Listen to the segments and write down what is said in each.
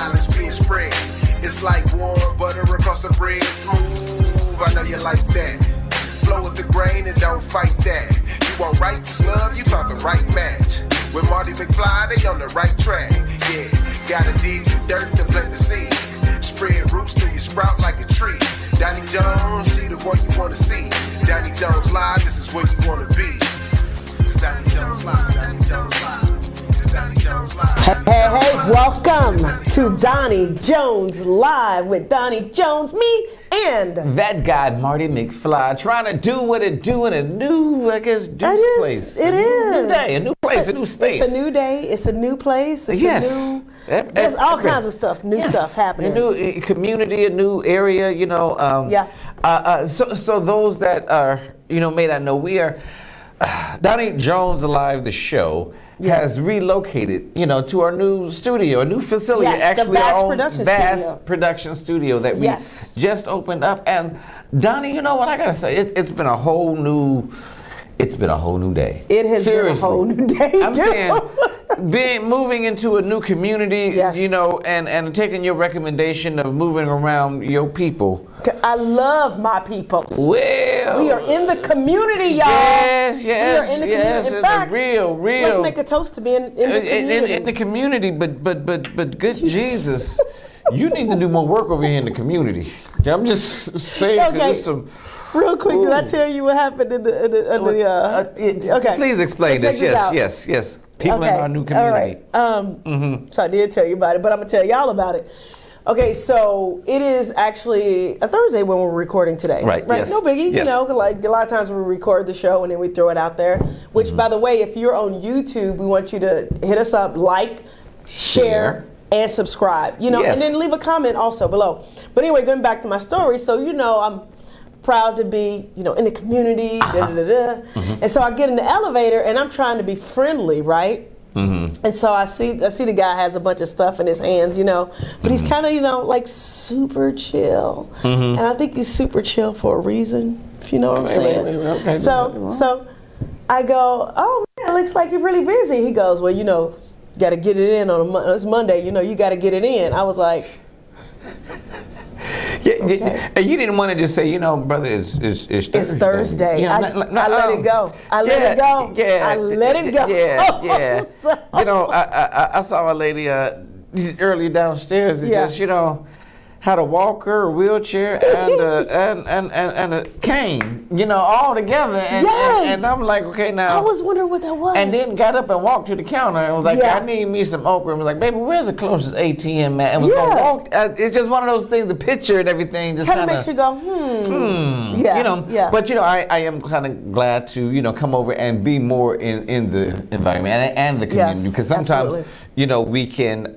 knowledge being spread. It's like warm butter across the bread. Smooth, I know you like that. Flow with the grain and don't fight that. You want righteous love, you found the right match. With Marty McFly, they on the right track. Yeah, gotta dig the dirt to plant the seed. Spread roots till you sprout like a tree. Doni Jones, she the one you wanna see. Doni Jones live, this is where you wanna be. It's Doni Jones live, Doni Jones live. It's Doni Jones live. Hey, welcome to Doni Jones Live with Doni Jones, me, and that guy, Marty McFly, trying to do what it do in a new, place. It is. New day, a new place, a new space. It's a new day, it's a new place, it's yes. a new... There's all kinds of stuff, new stuff happening. A new community, a new area, So those that are, may not know, we are, Doni Jones Live, the show, has relocated, to our new studio, a new facility. Yes, actually the vast production studio that we just opened up. And Doni, you know what I gotta say? It's been a whole new day. It has been a whole new day. I'm saying, moving into a new community, and taking your recommendation of moving around your people. I love my people. Well, we are in the community, y'all. Yes, we are in the community. In fact, real. Let's make a toast to being in the community. In the community, but good Jesus, you need to do more work over here in the community. I'm just saying. Okay. Real quick, did I tell you what happened in the okay. Please explain this. Yes. People in our new community. All right. So I did tell you about it, but I'm gonna tell y'all about it. Okay, so it is actually a Thursday when we're recording today. Right. Yes. No biggie. Yes. Like a lot of times we record the show and then we throw it out there. Which, by the way, if you're on YouTube, we want you to hit us up, like, share, and subscribe. And then leave a comment also below. But anyway, going back to my story, so I'm proud to be, in the community, And so I get in the elevator and I'm trying to be friendly, right? Mm-hmm. And so I see the guy has a bunch of stuff in his hands, but he's kind of, like super chill. Mm-hmm. And I think he's super chill for a reason, if you know what I'm saying. Okay. So I go, oh man, it looks like you're really busy. He goes, well, you got to get it in on it's Monday, you got to get it in. I was like, and you didn't want to just say, brother, it's Thursday. It's Thursday. I let it go. I let it go. I let it go. Yeah. I saw a lady earlier downstairs that just, had a walker, a wheelchair, and a cane, all together. And I'm like, okay, now. I was wondering what that was. And then got up and walked to the counter and was like, I need me some okra. And was like, baby, where's the closest ATM at? And was gonna walk. It's just one of those things, the picture and everything just kind of makes you go, But, I am kind of glad to, come over and be more in the environment and the community. Because sometimes, we can,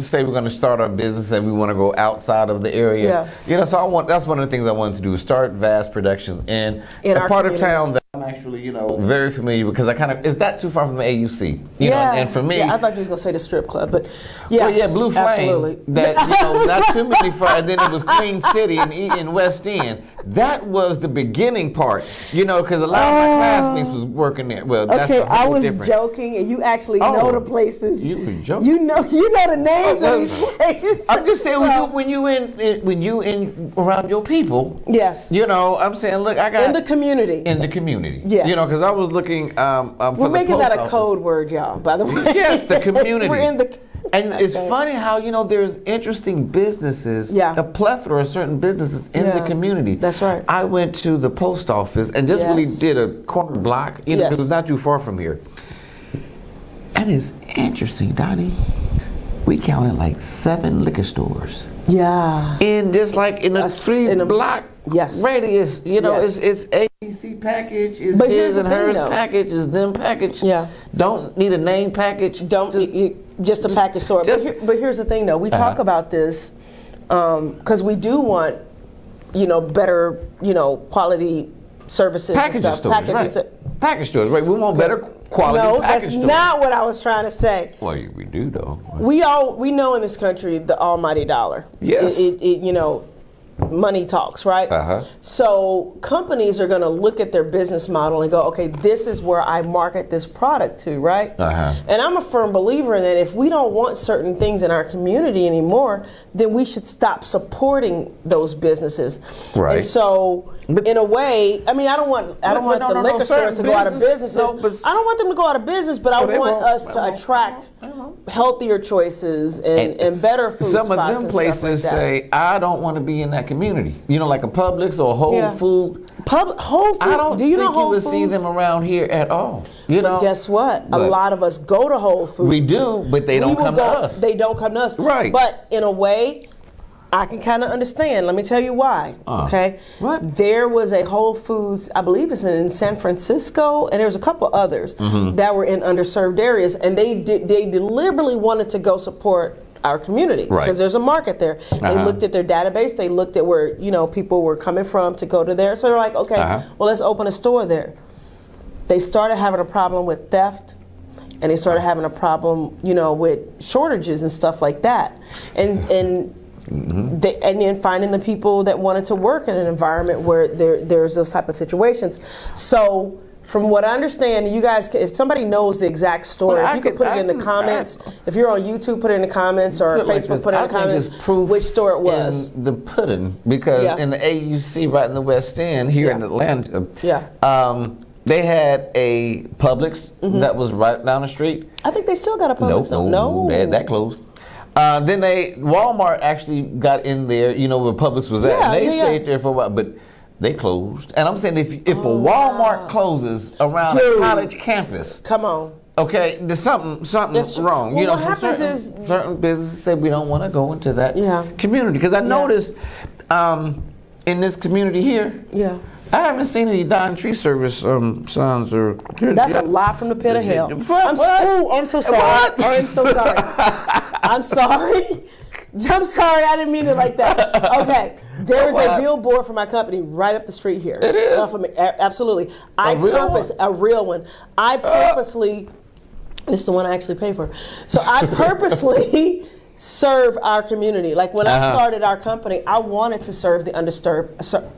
say we're going to start our business and we want to go outside of the area. So that's one of the things I wanted to do, start vast productions in a part of town that I'm actually, very familiar with, because is that too far from the AUC? And for me, I thought you was gonna say the strip club, but Blue Flame. Absolutely. That not too many far. And then it was Queen City in West End. That was the beginning part, because a lot of my classmates was working there. Well, that's I was joking, and you actually know the places. You were joking. You know the names of these places. I'm just saying when you in around your people. Yes. I'm saying, look, I got in the community. Yes. Because I was looking We're making that a code word, y'all, by the way. Yes, the community. We're in the And it's funny how, there's interesting businesses, a plethora of certain businesses in the community. That's right. I went to the post office and just really did a corner block, because it's not too far from here. And it's interesting, Doni. We counted like 7 liquor stores. Yeah. In just like in a 3-block radius. It's ABC package, it's his and hers package, it's them package. Yeah. Don't need a name package. Just a package store. But here's the thing, though. We talk about this because we do want, better, quality services. Package stores, right. Package stores, right. We want better quality package stores. No, that's not what I was trying to say. Well, we do, though. We know in this country the almighty dollar. Yes. money talks, right? So companies are going to look at their business model and go, okay, this is where I market this product to, right? And I'm a firm believer in that if we don't want certain things in our community anymore, then we should stop supporting those businesses. Right. And so, in a way, I mean, I don't want the liquor stores to go out of business. I don't want them to go out of business, but I want us to attract healthier choices and better food spots. Some of them places say, I don't want to be in that community. You know, like a Publix or Whole Food. Whole Food. I don't Do you think know Whole you would Foods? see them around here at all. You know. But guess what? A lot of us go to Whole Foods. We do, but they don't come to us. They don't come to us. Right. But in a way, I can kind of understand. Let me tell you why. Okay. What? There was a Whole Foods, I believe it's in San Francisco, and there's a couple others that were in underserved areas, and they deliberately wanted to go support our community because there's a market there. They looked at their database. They looked at where people were coming from to go to there. So they're like, okay, well, let's open a store there. They started having a problem with theft, and they started having a problem, with shortages and stuff like that, and then finding the people that wanted to work in an environment where there's those type of situations. So, from what I understand, you guys, if somebody knows the exact story, if you could put it in the comments. If you're on YouTube, put it in the comments, or Facebook, put it in the comments. Which store it was. In the pudding, because in the AUC right in the West End here in Atlanta, they had a Publix that was right down the street. I think they still got a Publix. No, that closed. Then Walmart actually got in there, where Publix was at, and they stayed there for a while, but they closed. And I'm saying if a Walmart closes around a college campus, come on. Okay, there's something wrong. Well, what happens is certain businesses say we don't want to go into that community, because I noticed in this community here, I haven't seen any Don Tree Service signs or. That's a lie from the pit of hell. I'm so sorry. What? I'm so sorry. I'm sorry. I'm sorry. I didn't mean it like that. Okay, there is a billboard for my company right up the street here. It is. Absolutely. A real one. I purposely. This is the one I actually pay for. So I purposely serve our community. Like when I started our company, I wanted to serve the underserved.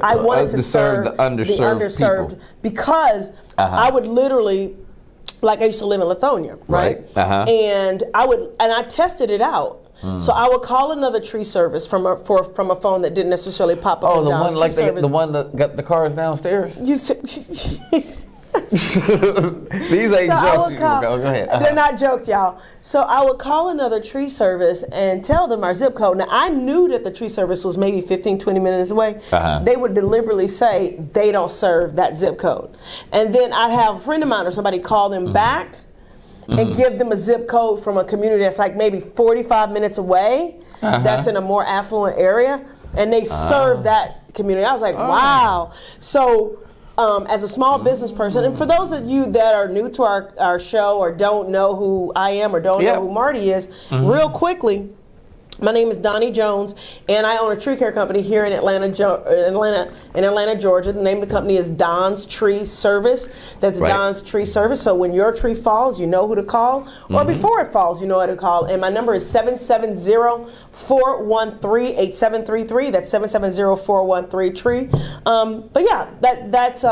I wanted to serve the underserved because I would literally, like I used to live in Lithonia, right? And I tested it out. So I would call another tree service from a phone that didn't necessarily pop up. Oh, the one like the one that got the cars downstairs. These ain't jokes. Go ahead. They're not jokes, y'all. So I would call another tree service and tell them our zip code. Now, I knew that the tree service was maybe 15, 20 minutes away. They would deliberately say they don't serve that zip code. And then I'd have a friend of mine or somebody call them back and give them a zip code from a community that's like maybe 45 minutes away, that's in a more affluent area, and they serve that community. I was like, wow. So as a small business person, and for those of you that are new to our show or don't know who I am or don't know who Marty is, real quickly, my name is Doni Jones, and I own a tree care company here in Atlanta, Georgia. The name of the company is Don's Tree Service. That's Don's Tree Service. So when your tree falls, you know who to call, or before it falls, you know who to call. And my number is 770-413-8733. That's 770-413-TREE. But yeah, that's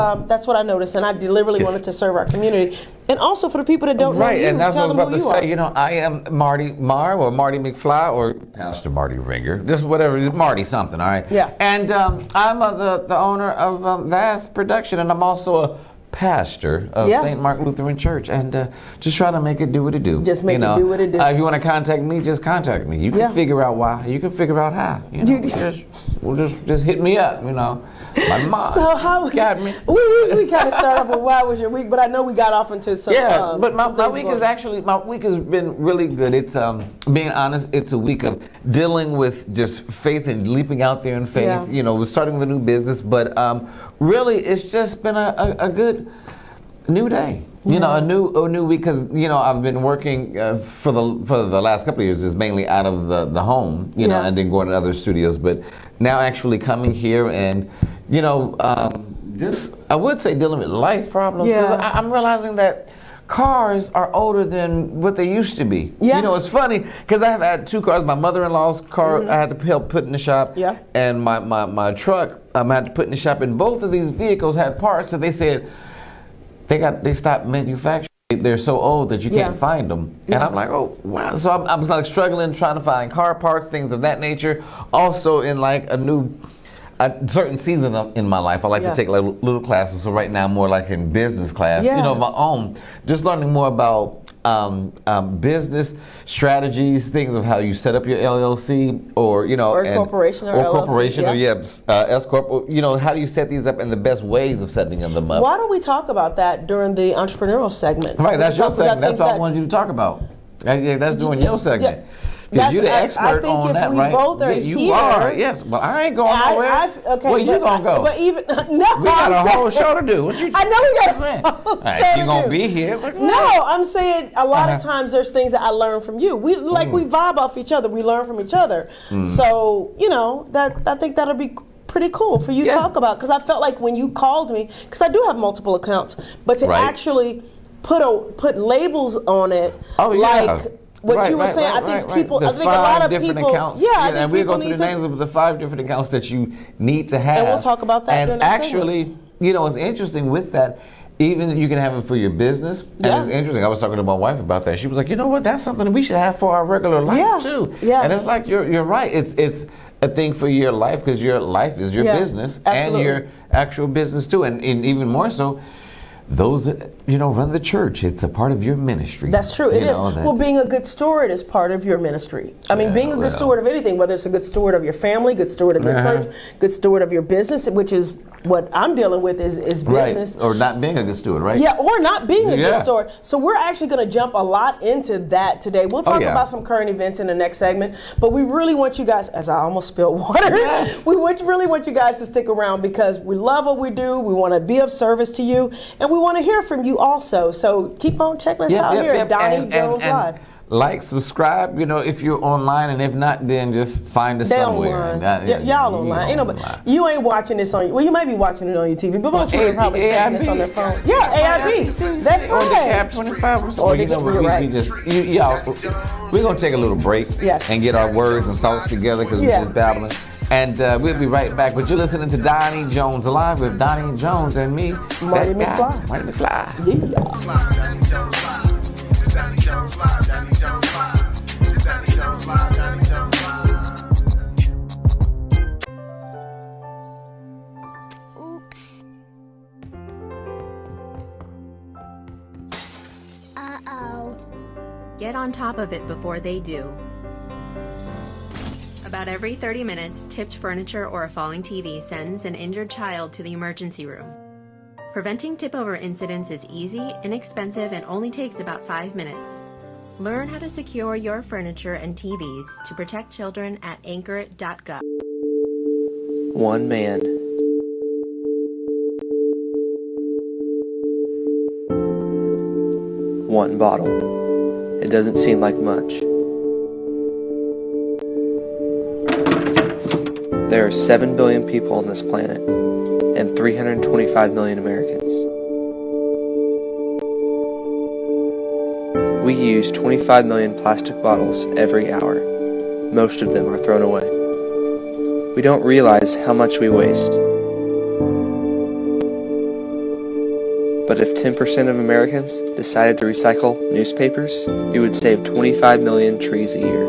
what I noticed, and I deliberately wanted to serve our community. And also for the people that don't know you, and that's tell what I was about to say. I am Marty Marr or Marty McFly or Pastor Marty Ringer, just whatever, Marty something, all right? Yeah. And I'm the owner of Vast Production, and I'm also a pastor of St. Mark Lutheran Church, and just try to make it do what it do. Just make it do what it do. If you want to contact me, just contact me. You can figure out why. You can figure out how. Just hit me up. My mom got me. We usually kind of start off with "Why was your week?" But I know we got off into some. Yeah, but my week has been really good. It's being honest, it's a week of dealing with just faith and leaping out there in faith. We're starting the new business, but really, it's just been a good new day. A new week, because I've been working for the last couple of years just mainly out of the home, and then going to other studios, but now actually coming here and just I would say dealing with life problems. I'm realizing that cars are older than what they used to be. Yeah. You know, it's funny because I have had 2 cars. My mother-in-law's car I had to help put in the shop. Yeah. And my truck I had to put in the shop. And both of these vehicles had parts that they said they stopped manufacturing. They're so old that you can't find them. Yeah. And I'm like, oh, wow. So I'm like struggling trying to find car parts, things of that nature. Also in like a certain season in my life, I like to take like little classes. So right now I'm more like in business class, you know, of my own. Just learning more about business strategies, things of how you set up your LLC or, you know, or corporation or LLC, corporation or S corp. Or, you know, how do you set these up and the best ways of setting them up? Why don't we talk about that during the entrepreneurial segment? Right, that's your segment. That's what I wanted you to talk about. That's doing your segment. Because you're the expert on that, right? Both are you here, are, yes. Well, I ain't going nowhere. Where you gonna go? But even no, we got a whole show to do. What you? I know we got a whole show you gonna be here? No, I'm saying a lot of times there's things that I learn from you. We we vibe off each other. We learn from each other. So you know that I think that'll be pretty cool for you to talk about, because I felt like when you called me, because I do have multiple accounts, but to actually put labels on it, like. What you were saying, I think people, I think a lot of people, accounts. And we'll go through the names of the 5 different accounts that you need to have. And we'll talk about that. And actually, you know, it's interesting with that. Even you can have it for your business, and it's interesting. I was talking to my wife about that. She was like, "You know what? That's something that we should have for our regular life too." Yeah. And it's like you're right. It's a thing for your life, because your life is your business and your actual business too, and even more so. Those that, you know, run the church, it's a part of your ministry. That's true. It is. Well, being a good steward is part of your ministry. I mean, being a good steward of anything, whether it's a good steward of your family, good steward of your church, good steward of your business, which is what I'm dealing with is business. Right. Or not being a good steward, right? Yeah, or not being a good steward. So we're actually going to jump a lot into that today. We'll talk about some current events in the next segment, but we really want you guys, as I almost spilled water, we really want you guys to stick around, because we love what we do. We want to be of service to you, and we want to hear from you also. So keep on checking us out here at Doni Jones Live. Like, subscribe, you know, if you're online, and if not, then just find us somewhere. Y'all online. Ain't nobody, you ain't watching this on, well, you might be watching it on your TV, but most people are probably watching this on their phone. Yeah, AIB. That's right. Or the Cap 25. Or you know, we're going to take a little break and get our words and thoughts together, because we're just babbling. And we'll be right back. But you're listening to Doni Jones Live with Doni Jones and me, Marty McFly. Marty McFly. Doni Jones Live, Doni Jones Live. It's Doni Jones Live, Doni Jones Live. Oops. Uh-oh. Get on top of it before they do. About every 30 minutes, tipped furniture or a falling TV sends an injured child to the emergency room. Preventing tip-over incidents is easy, inexpensive, and only takes about 5 minutes. Learn how to secure your furniture and TVs to protect children at anchor.gov. One man. One bottle. It doesn't seem like much. There are 7 billion people on this planet, and 325 million Americans. We use 25 million plastic bottles every hour. Most of them are thrown away. We don't realize how much we waste. But if 10% of Americans decided to recycle newspapers, we would save 25 million trees a year.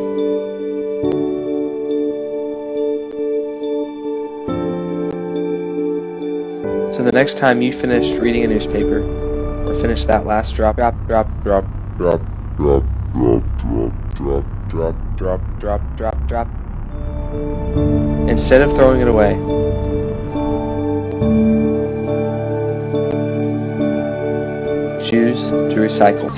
So the next time you finish reading a newspaper, or finish that last drop, instead of throwing it away, choose to recycle.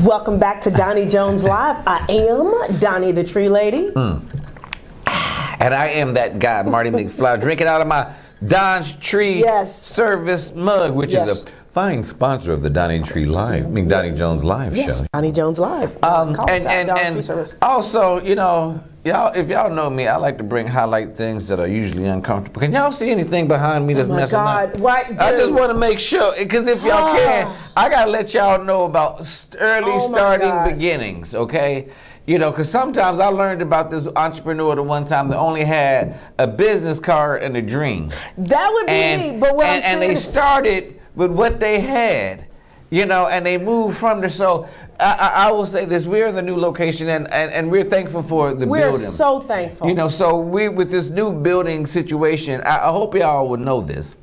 Welcome back to Doni Jones Live. I am Doni the Tree Lady. And I am that guy, Marty McFly, drinking out of my Don's Tree service mug, which is a fine sponsor of the Doni Jones Live show. Doni Jones Live. And also, you know, y'all, if y'all know me, I like to highlight things that are usually uncomfortable. Can y'all see anything behind me that's messing up? Oh my God! What? I just want to make sure, because if y'all can, I gotta let y'all know about early starting beginnings. Okay. You know, because sometimes I learned about this entrepreneur the one time that only had a business card and a dream. That would be me, but what I'm saying and they started with what they had, you know, and they moved from there. So I will say this: we're in the new location, and we're thankful for the building. We're so thankful. You know, so we with this new building situation, I hope y'all will know this.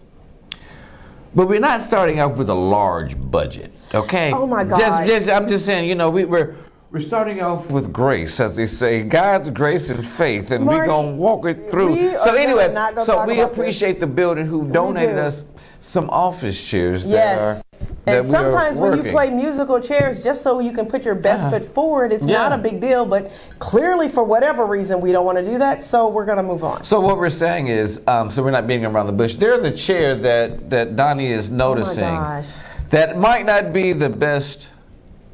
But we're not starting off with a large budget, okay? Oh my God! I'm just saying, you know, we're starting off with grace, as they say, God's grace and faith, and we're going to walk it through. So anyway, we appreciate the building who donated us some office chairs. And sometimes when you play musical chairs, just so you can put your best foot forward, it's not a big deal, but clearly for whatever reason, we don't want to do that, so we're going to move on. So what we're saying is, so we're not beating around the bush, there's a chair that Donnie is noticing that might not be the best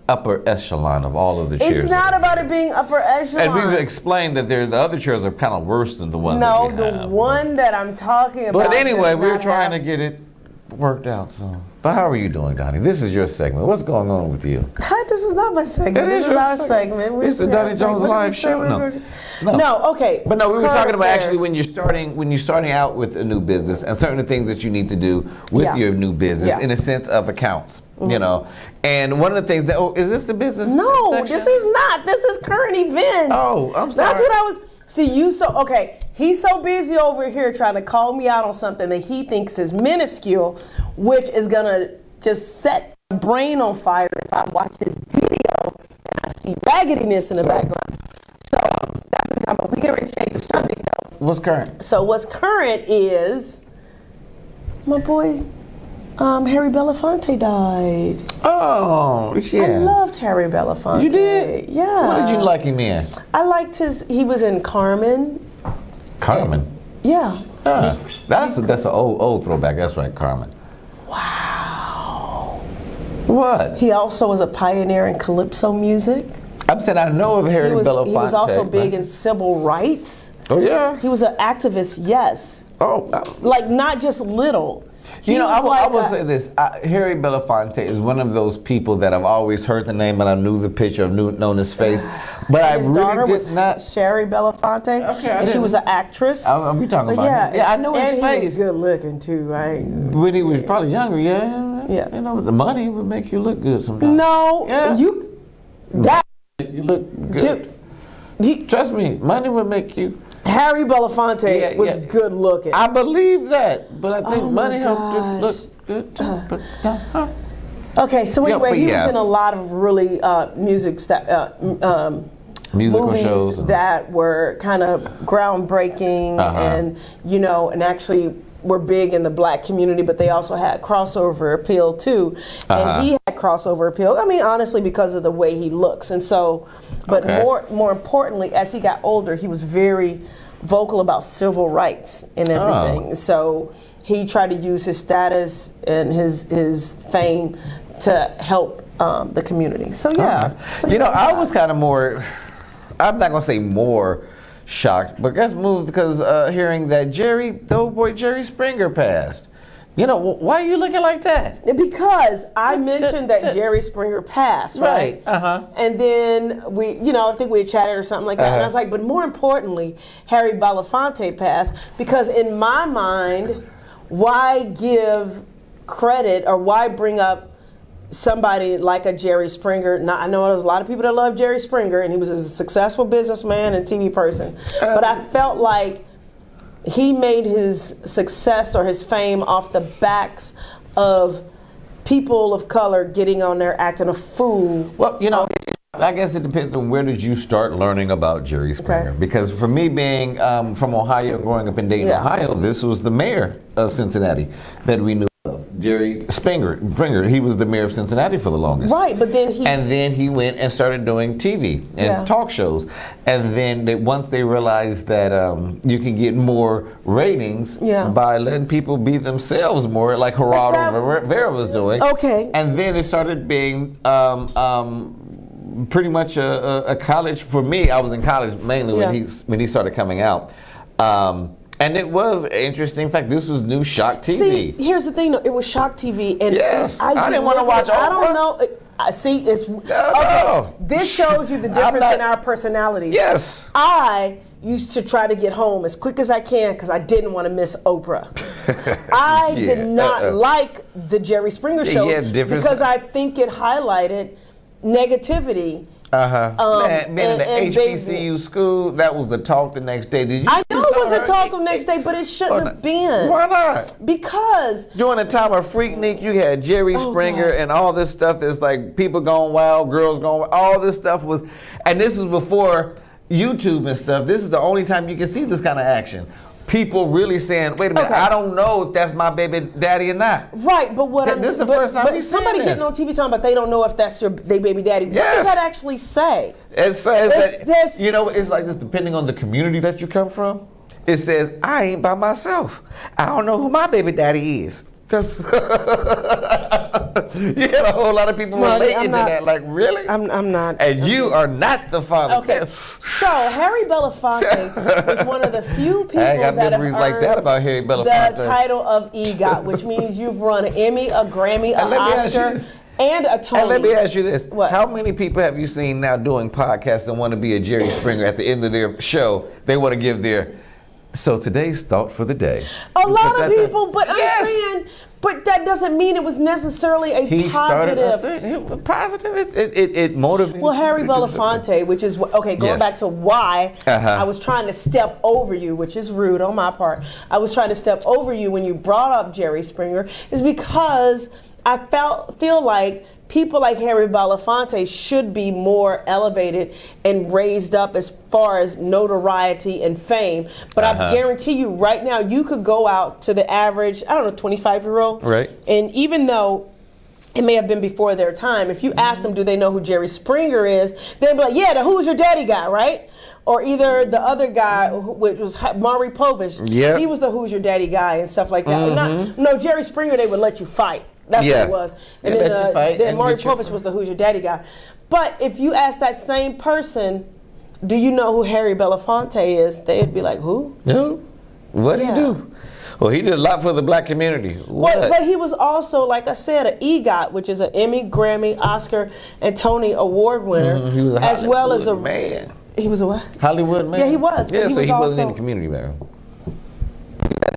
upper echelon of all of the chairs. It's not about it being upper echelon. And we've explained that the other chairs are kind of worse than the ones that we have. No, the one that I'm talking about. But anyway, we're trying to get it worked out. So, but how are you doing, Donnie? This is your segment. What's going on with you? This is not my segment. This is our segment. It's the Doni Jones live show. No, okay. But no, we were talking about actually when you're starting out with a new business and certain things that you need to do with your new business in a sense of accounts. You know, and one of the things that is this the business? No, section? this is not. This is current events. Oh, I'm sorry. That's what I was. See, he's so busy over here trying to call me out on something that he thinks is minuscule, which is gonna just set my brain on fire if I watch this video and I see raggediness in the background. So that's what I'm talking about. We get ready to change the subject though. What's current? So what's current is my boy. Harry Belafonte died. Oh, yeah. I loved Harry Belafonte. You did? Yeah. What did you like him in? I liked he was in Carmen. Carmen? Yeah. That's an old throwback. That's right, Carmen. Wow. What? He also was a pioneer in calypso music. I'm saying I know of Harry Belafonte. He was also big in civil rights. Oh, yeah? He was an activist, yes. Oh. Like, not just little. You know, I will say this. Harry Belafonte is one of those people that I've always heard the name and I knew the picture, known his face. But I really did not. Sherry Belafonte. Okay, and she was an actress. We talking about yeah, I know his face. And he was good looking too, right? When he was probably younger, yeah. You know, the money would make you look good sometimes. No, you look good. Dude, trust me, money would make you. Harry Belafonte was good looking. I believe that, but I think money helped him look good too. Okay, so anyway, he was in a lot of really musical movies shows that were kind of groundbreaking, and actually were big in the black community, but they also had crossover appeal too. And he had crossover appeal. I mean, honestly, because of the way he looks, and so. But more importantly, as he got older, he was very vocal about civil rights and everything. So he tried to use his status and his fame to help the community. So yeah. So, I was kind of more. I'm not gonna say more shocked, but that's moved because hearing that the old boy Jerry Springer passed. You know, why are you looking like that? Because I mentioned that Jerry Springer passed, right? And then I think we had chatted or something like that. And I was like, but more importantly, Harry Belafonte passed because in my mind, why give credit or why bring up somebody like a Jerry Springer? Now, I know there's a lot of people that love Jerry Springer, and he was a successful businessman and TV person. But I felt like he made his success or his fame off the backs of people of color getting on there acting a fool. Well, I guess it depends on where did you start learning about Jerry Springer. Okay. Because for me being from Ohio, growing up in Dayton, Ohio, this was the mayor of Cincinnati that we knew of. Jerry Springer. He was the mayor of Cincinnati for the longest. Right, but then he went and started doing TV and talk shows. And then once they realized that you can get more ratings by letting people be themselves more, like Geraldo Rivera was doing. Okay. And then it started being pretty much a college for me. I was in college mainly when he started coming out, and it was interesting. In fact, this was new Shock TV. See, here's the thing, though. It was Shock TV, and I didn't want to watch Oprah. I don't know. See, it's okay. This shows you the difference in our personalities. Yes. I used to try to get home as quick as I can because I didn't want to miss Oprah. I did not like the Jerry Springer show because I think it highlighted negativity. Man, in the HBCU school, that was the talk the next day. Did you? I know it was the talk of next day, but it shouldn't have been. Why not? Because during the time of Freaknik, you had Jerry Springer and all this stuff that's like people going wild, girls going wild. All this stuff was, and this was before YouTube and stuff. This is the only time you can see this kind of action. People really saying, wait a minute, I don't know if that's my baby daddy or not. Right, but this is the first time we somebody getting on TV talking about they don't know if that's their baby daddy. Yes. What does that actually say? It says that, you know, it's like this depending on the community that you come from. It says, I ain't by myself. I don't know who my baby daddy is. You had a whole lot of people relating to that. Like, really? I'm not. And you are not the father. Okay. So Harry Belafonte is one of the few people I got that have memories earned like that about Harry Belafonte. the title of EGOT, which means you've won an Emmy, a Grammy, an Oscar, and a Tony. And let me ask you this. What? How many people have you seen now doing podcasts and want to be a Jerry Springer at the end of their show? They want to give their... So today's thought for the day. A lot of people, but I'm saying, but that doesn't mean it was necessarily a positive. It motivated. Well, Harry Belafonte, which is going back to why I was trying to step over you, which is rude on my part. I was trying to step over you when you brought up Jerry Springer, is because I feel like people like Harry Belafonte should be more elevated and raised up as far as notoriety and fame. But I guarantee you right now, you could go out to the average, 25-year-old. Right. And even though it may have been before their time, if you ask them, do they know who Jerry Springer is? They'd be like, yeah, the Who's Your Daddy guy, right? Or either the other guy, which was Maury Povich. Yep. He was the Who's Your Daddy guy and stuff like that. No, Jerry Springer, they would let you fight. That's what it was. And then Maury Povich was the Who's Your Daddy guy. But if you ask that same person, do you know who Harry Belafonte is? They'd be like, who? No. What did he do? Well, he did a lot for the black community. But he was also, like I said, an EGOT, which is an Emmy, Grammy, Oscar, and Tony Award winner. He was a as well as a man. He was a what? Hollywood man. Yeah, he was. Yeah, so he wasn't in the community, man.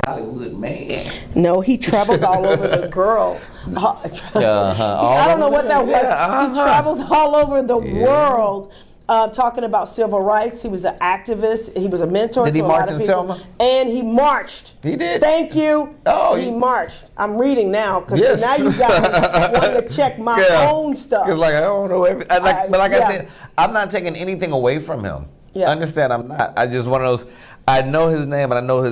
Hollywood man. No, he traveled all over the world. I don't know what that was. He traveled all over the world talking about civil rights. He was an activist. He was a mentor to a lot of people. Selma? And he marched. He did. Thank you. Oh, he marched. I'm reading now because now you got me wanting to check my own stuff. It's like I don't know everything. But like I said, I'm not taking anything away from him. Yeah. Understand? I'm not. I just one of those. I know his name and I know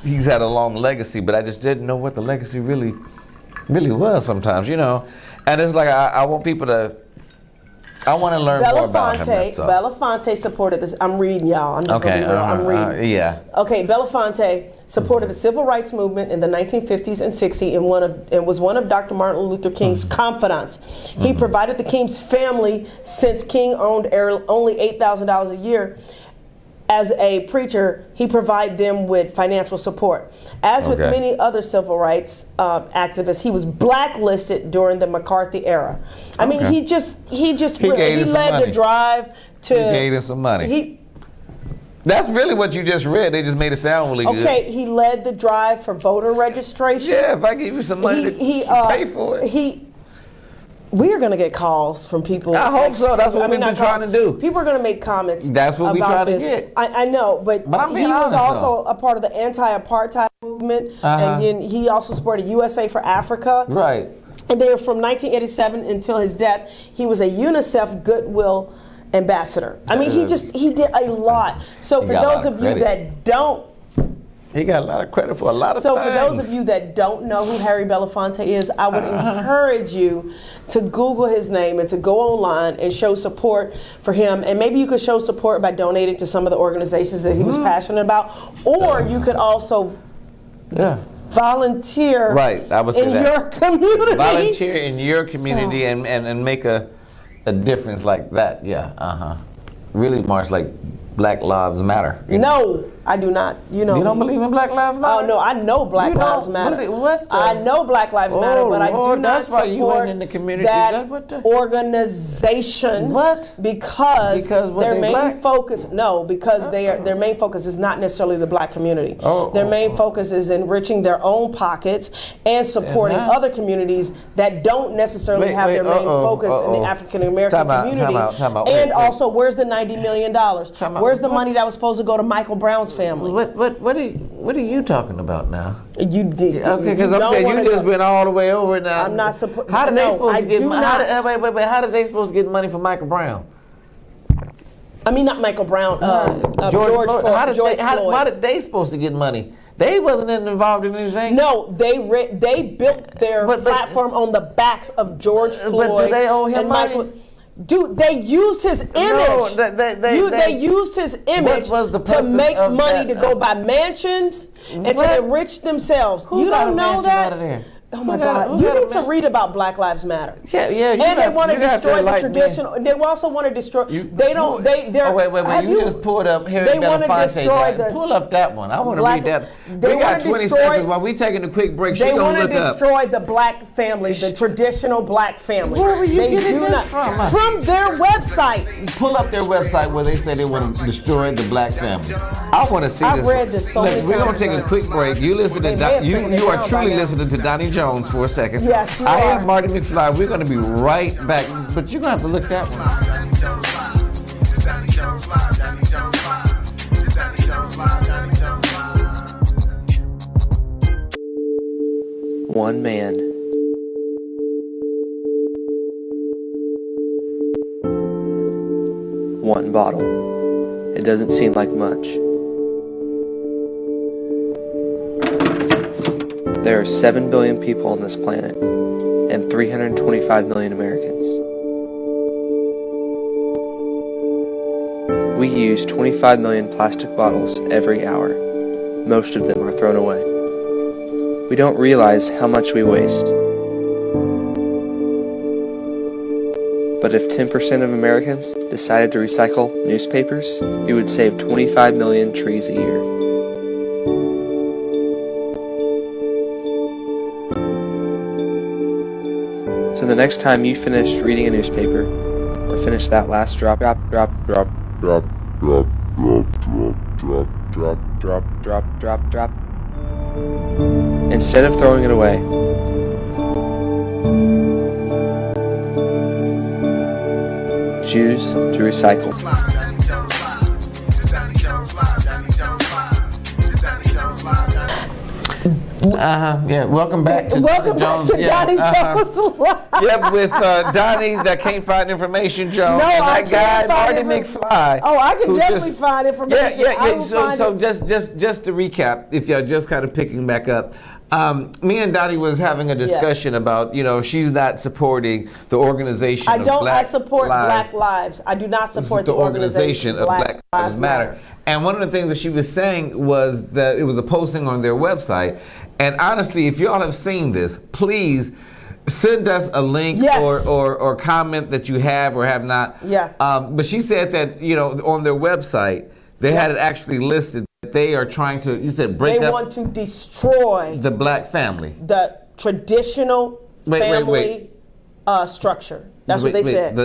he's had a long legacy, but I just didn't know what the legacy really was sometimes, you know. And it's like I want people to, I want to learn more about him. Belafonte supported this. I'm reading, y'all. I'm just going to be real. I'm reading. Yeah. Okay, Belafonte supported the civil rights movement in the 1950s and 60s and was one of Dr. Martin Luther King's confidants. He provided the King's family, since King owned only $8,000 a year, as a preacher, he provided them with financial support. As with many other civil rights activists, he was blacklisted during the McCarthy era. I mean, he led the drive to... He gave us some money. That's really what you just read. They just made it sound really good. Okay, he led the drive for voter registration. Yeah, if I give you some money to pay for it. We are going to get calls from people. I hope so. That's what we've been trying to do. People are going to make comments. That's what we try to get. I know, but I'm he was also a part of the anti-apartheid movement, and then he also supported USA for Africa. Right. And then from 1987 until his death, he was a UNICEF Goodwill ambassador. I mean, he did a lot. So for those of you that don't, he got a lot of credit for a lot of things. So for those of you that don't know who Harry Belafonte is, I would encourage you to Google his name and to go online and show support for him. And maybe you could show support by donating to some of the organizations that he was passionate about. Or you could also volunteer I would say in your community. Volunteer in your community and make a a difference like that, yeah, really march like Black Lives Matter. No, I do not. You know, you don't believe in Black Lives Matter? Oh no, I know Black Lives Matter. What? I know Black Lives Matter, but I do not support in the community. that organization. What? Because their main black? focus. No, because their main focus is not necessarily the black community. Their main focus is enriching their own pockets and supporting other communities that don't necessarily have their main focus in the African American community. Time out. And also, where's the $90 million? Where's the money that was supposed to go to Michael Brown's family? What are you talking about now? You did. Okay, because I'm saying you just went all the way over now. I'm not supposed. How did they supposed to get money? How did they supposed to get money from Michael Brown? I mean, not Michael Brown. George Floyd. Floyd. Why did they supposed to get money? They wasn't involved in anything. No, they built their platform on the backs of George Floyd. But do they owe him money? Dude, they used his image. No, they used his image to make money to go buy mansions and to enrich themselves. You don't know that? Out of there? Oh my God! You need to read about Black Lives Matter. Yeah. And they want to destroy the traditional. They also want to destroy. They don't. They're. Wait! You just pulled up here. They want to destroy the. Pull up that one. I want to read that. We got 20 seconds while we taking a quick break. They want to destroy the black family, the traditional black family. Where were you getting this from? From their website. Pull up their website where they say they want to destroy the black family. I want to see this. I've read this so many times. We're gonna take a quick break. You listen to you are truly listening to Doni Jones for a second. Yes, you I are. am Marty McFly. We're going to be right back, but you're going to have to look that one. One man. One bottle. It doesn't seem like much. There are 7 billion people on this planet, and 325 million Americans. We use 25 million plastic bottles every hour. Most of them are thrown away. We don't realize how much we waste. But if 10% of Americans decided to recycle newspapers, it would save 25 million trees a year. So the next time you finish reading a newspaper, or finish that last drop, instead of throwing it away, choose to recycle. Yeah, welcome back to Doni Jones Live. Yep, with Donnie that can't find information, Joe. No, and I that can't guy, find Marty McFly. Oh, I can definitely find information. So just to recap, if you're just kind of picking back up, me and Donnie was having a discussion about, she's not supporting the organization I support Black Lives. I do not support the organization of Black Lives Matter. And one of the things that she was saying was that it was a posting on their website. And honestly, if y'all have seen this, please send us a link or comment that you have or have not. Yeah. But she said that, on their website, they had it actually listed that they are trying to, break up. They want to destroy the black family. The traditional family structure. That's what they said.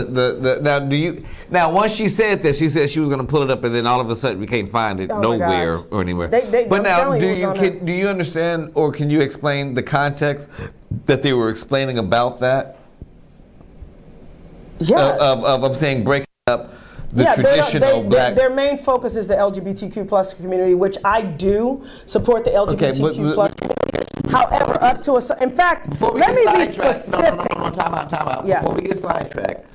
Now once she said this, she said she was going to pull it up, and then all of a sudden we can't find it nowhere or anywhere. But now, do you understand, or can you explain the context that they were explaining about that? Yeah. Of saying breaking up the traditional black. Their main focus is the LGBTQ plus community, which I do support the LGBTQ plus community. However, up to in fact, let me be specific. No, time out. Yeah. Before we get sidetracked,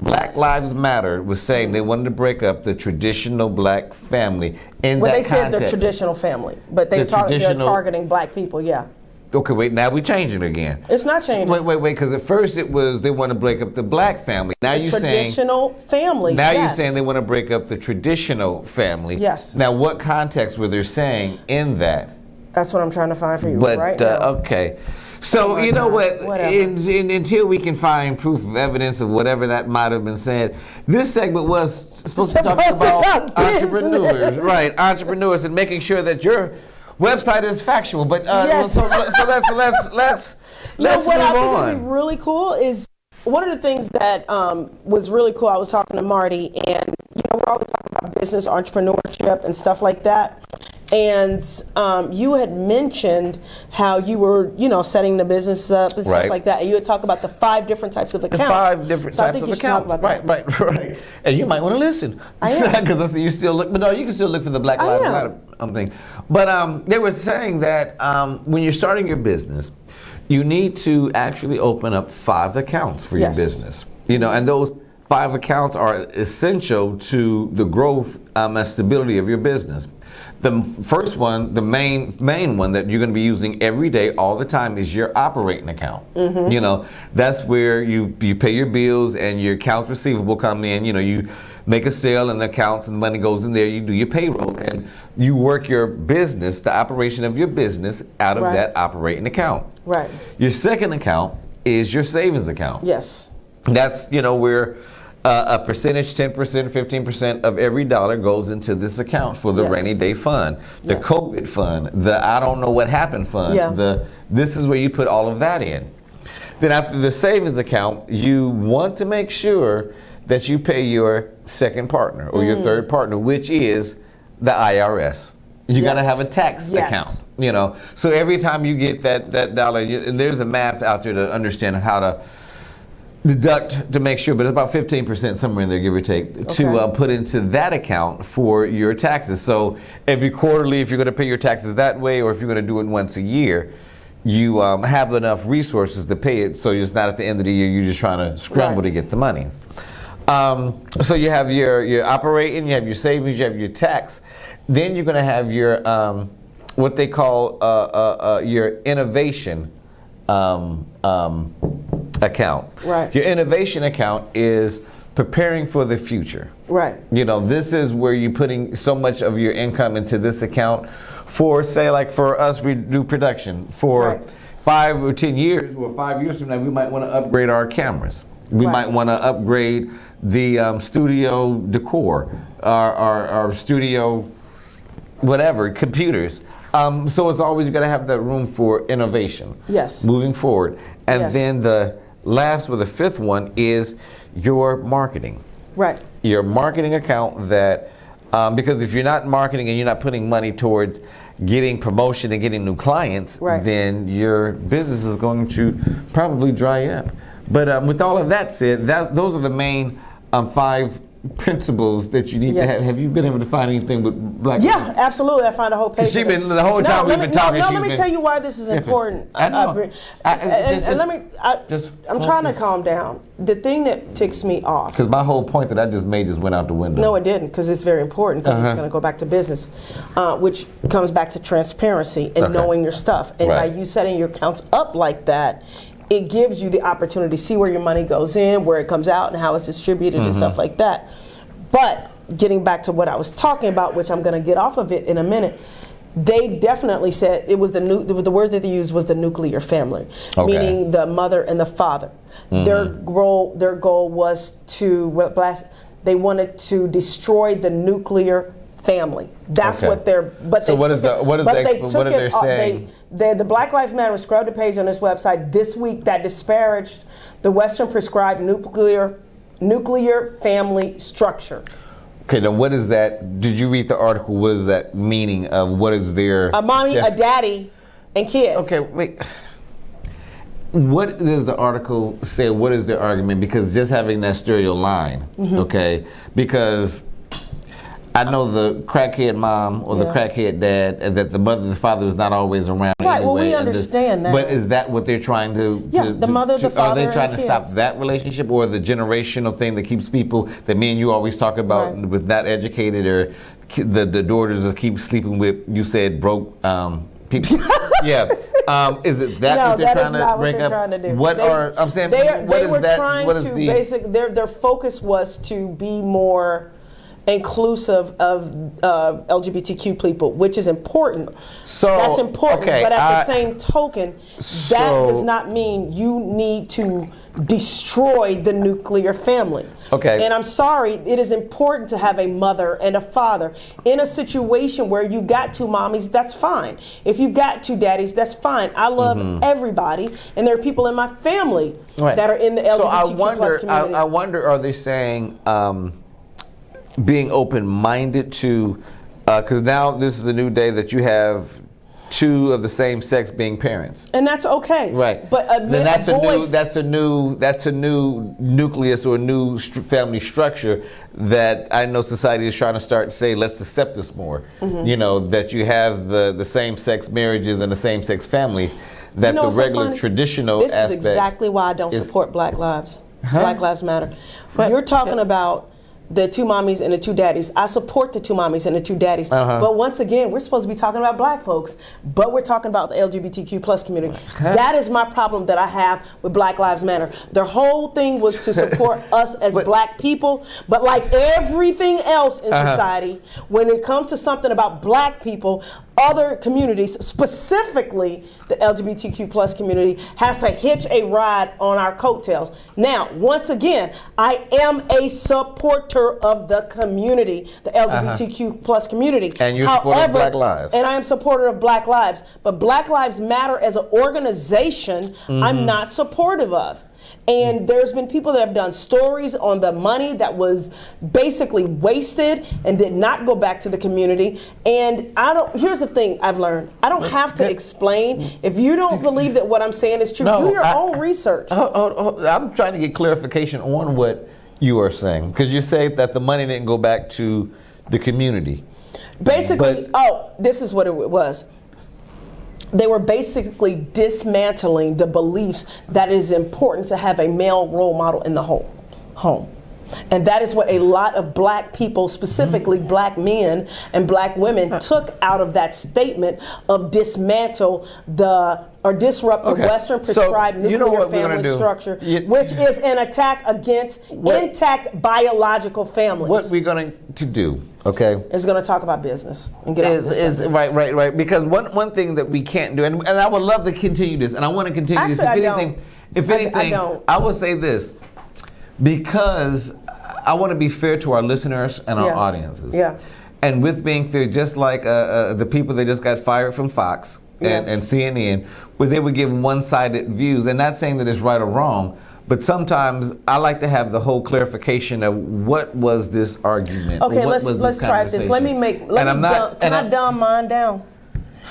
Black Lives Matter was saying they wanted to break up the traditional black family in that context. They said the traditional family, but they're targeting black people, yeah. Okay, wait, now we're changing again. It's not changing. Wait, because at first it was they want to break up the black family. Now you're saying traditional family. Now you're saying they want to break up the traditional family. Yes. Now what context were they saying in that? That's what I'm trying to find for you right now. Okay. So, you know what? Whatever. Until we can find proof of evidence of whatever that might have been said, this segment was supposed to talk about entrepreneurs, right? Entrepreneurs, and making sure that your website is factual. But Yes. so let's what move I think on. would be really cool is one of the things that was really cool. I was talking to Marty, and we're always talking about business, entrepreneurship, and stuff like that. And you had mentioned how you were, setting the business up and stuff like that. And you had talked about the 5 different types of accounts. The 5 different types of accounts. Right. And you might want to listen. I am. Because you still look, but no, you can still look for the Black Lives Matter thing. But they were saying that when you're starting your business, you need to actually open up 5 accounts for your business. And those 5 accounts are essential to the growth and stability of your business. The first one, the main one that you're going to be using every day, all the time, is your operating account. That's where you pay your bills and your accounts receivable come in. You make a sale and the accounts and the money goes in there. You do your payroll and you work your business, the operation of your business, out of that operating account. Right. Your second account is your savings account. Yes. That's where a percentage, 10%, 15% of every dollar goes into this account for the rainy day fund, the COVID fund, the I don't know what happened fund. This is where you put all of that in. Then after the savings account, you want to make sure that you pay your second partner or your third partner, which is the IRS. You got to have a tax account. So every time you get that dollar, and there's a math out there to understand how to deduct to make sure, but it's about 15% somewhere in there, give or take, to put into that account for your taxes. So every quarterly, if you're going to pay your taxes that way, or if you're going to do it once a year, you have enough resources to pay it. So it's not at the end of the year you're just trying to scramble to get the money. So you have your operating, you have your savings, you have your tax. Then you're going to have your what they call your innovation account. Right. Your innovation account is preparing for the future. Right. This is where you're putting so much of your income into this account for, say, like for us, we do production. For 5 or 10 years, or 5 years from now, we might want to upgrade our cameras. We might want to upgrade the studio decor, our studio, whatever, computers. So it's always got to have that room for innovation. Yes. Moving forward. And then the last or the 5th one is your marketing. Right. Your marketing account that, because if you're not marketing and you're not putting money towards getting promotion and getting new clients, then your business is going to probably dry up. But with all of that said, those are the main 5 principles that you need to have. Have you been able to find anything with Black women? Yeah, absolutely. I found a whole page. She's been the whole time we've been talking. Let me tell you why this is important. I know. I'm trying to calm down. The thing that ticks me off. Because my whole point that I just made just went out the window. No, it didn't, because it's very important, because it's going to go back to business, which comes back to transparency and knowing your stuff. And by you setting your accounts up like that, it gives you the opportunity to see where your money goes in, where it comes out, and how it's distributed and stuff like that. But getting back to what I was talking about, which I'm going to get off of it in a minute, they definitely said it was the word that they used was the nuclear family, meaning the mother and the father. Their goal was they wanted to destroy the nuclear family. That's what they're. But so what are they saying? The Black Lives Matter scrubbed the page on this website this week that disparaged the Western prescribed nuclear family structure. Okay, now what is that? Did you read the article? What is that meaning of what is their... A mommy, a daddy, and kids. Okay, wait. What does the article say? What is their argument? Because just having that stereo line, okay? Because I know the crackhead mom or the crackhead dad, and that the mother and the father is not always around. Right, anyway, well, we understand that. But is that what they're trying to... the mother, the father, are they trying and to kids. stop that relationship, or the generational thing that keeps people, that me and you always talk about with not educated, or the daughters that keep sleeping with, you said, broke people? Is it that what they're trying to break up? Trying to do. I'm saying, their focus was to be more inclusive of LGBTQ people, which is important. So that's important, okay, but at the same token, that does not mean you need to destroy the nuclear family. Okay. And I'm sorry, it is important to have a mother and a father. In a situation where you got two mommies, that's fine. If you've got two daddies, that's fine. I love everybody, and there are people in my family that are in the LGBTQ plus community. I wonder, are they saying being open-minded to, because now this is a new day that you have two of the same sex being parents, and that's okay. Right, but then that's a new nucleus or a new family structure that I know society is trying to start to say, let's accept this more. You know, that you have the same sex marriages and the same sex family, that the regular traditional this aspect. This is exactly why I don't support Black Lives. Black Lives Matter. You're talking about the two mommies and the two daddies. I support the two mommies and the two daddies. But once again, we're supposed to be talking about black folks, but we're talking about the LGBTQ plus community. That is my problem that I have with Black Lives Matter. Their whole thing was to support us as black people, but like everything else in society, when it comes to something about black people, other communities, specifically the LGBTQ plus community, has to hitch a ride on our coattails. Now, once again, I am a supporter of the community, the LGBTQ plus community. And you're supporting Black Lives. And I am supporter of Black Lives. But Black Lives Matter as an organization, I'm not supportive of. And there's been people that have done stories on the money that was basically wasted and did not go back to the community. And here's the thing I've learned. I don't have to explain. If you don't believe that what I'm saying is true, do your own research. I'm trying to get clarification on what you are saying, because you say that the money didn't go back to the community. Basically, this is what it was. They were basically dismantling the beliefs that it is important to have a male role model in the home. And that is what a lot of black people, specifically black men and black women, took out of that statement of dismantle or disrupt the Western prescribed nuclear family structure, which is an attack against intact biological families. What we're going to do, is going to talk about business and get off this. Right. Because one thing that we can't do, and I would love to continue this, and I want to continue this. If anything, I will say this, because I want to be fair to our listeners and our audiences. Yeah. And with being fair, just like the people that just got fired from Fox and CNN, where they would give one-sided views, and not saying that it's right or wrong, but sometimes I like to have the whole clarification of what was this argument. Okay, let's try this. Let me dumb mine down.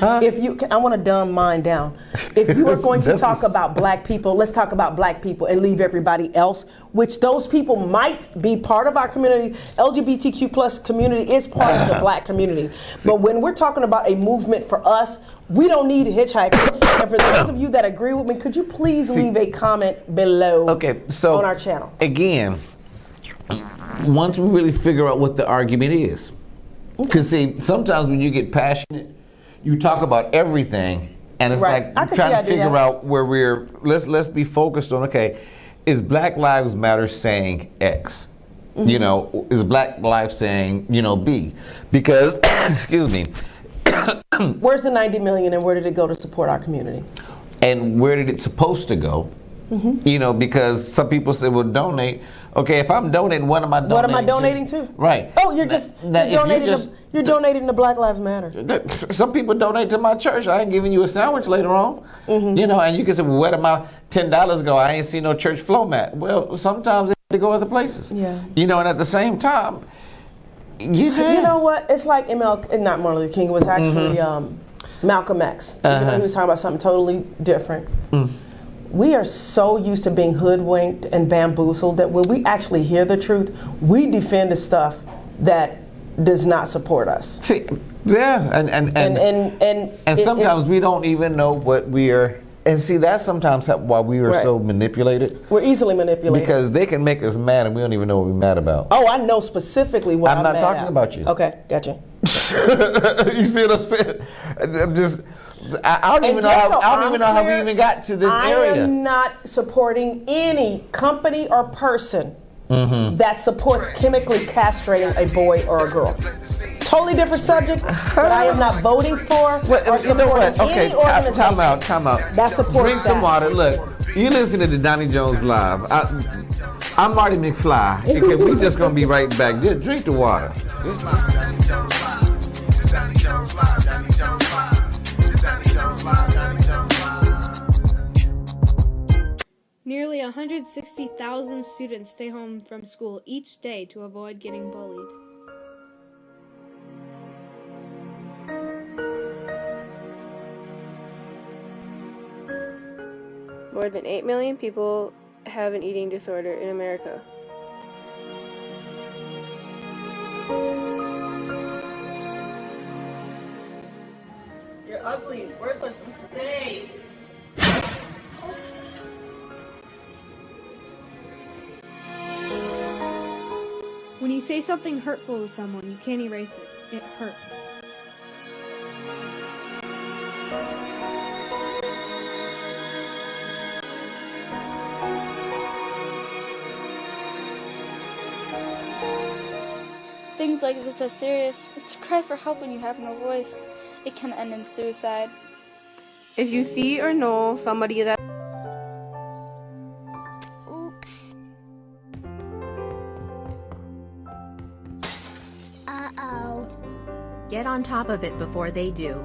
I want to dumb mine down. If you are going to talk about black people, let's talk about black people and leave everybody else, which those people might be part of our community. LGBTQ plus community is part of the black community. But when we're talking about a movement for us, we don't need a hitchhiker. And for those of you that agree with me, could you please leave a comment below on our channel? Again, once we really figure out what the argument is. Because see, sometimes when you get passionate, you talk about everything, and it's like trying to figure out where let's be focused on, is Black Lives Matter saying X? You know, is Black Lives saying, B? Because, excuse me. Where's the $90 million and where did it go to support our community? And where did it supposed to go? You know, because some people say, well, donate. Okay, if I'm donating, what am I donating? What am I donating to? Right. Oh, you're donating to Black Lives Matter. Some people donate to my church. I ain't giving you a sandwich later on. You know, and you can say, well, where did my $10 go? I ain't seen no church flow mat. Well, sometimes they go other places. Yeah. You know, and at the same time, you know what? It's like not Martin Luther King. It was actually Malcolm X. You know, he was talking about something totally different. We are so used to being hoodwinked and bamboozled that when we actually hear the truth, we defend the stuff that does not support us. See, and sometimes we don't even know what we are. And see, that's sometimes why we are so manipulated. We're easily manipulated. Because they can make us mad and we don't even know what we're mad about. Oh, I know specifically what I'm mad not talking about you. Okay, gotcha. You see what I'm saying? I'm just... I don't even know how we even got to this area. I am not supporting any company or person that supports chemically castrating a boy or a girl. Totally different subject, but I am not voting for or supporting any organization Time out. that supports Drink some water. Look, you listening to Doni Jones Live. I'm Marty McFly. Okay, we just gonna be right back. Just drink the water. Nearly 160,000 students stay home from school each day to avoid getting bullied. More than 8 million people have an eating disorder in America. You're ugly, worthless, and stay. When you say something hurtful to someone, you can't erase it. It hurts. Things like this are serious. To cry for help when you have no voice. It can end in suicide. If you see or know somebody that Oops. Uh-oh. Get on top of it before they do.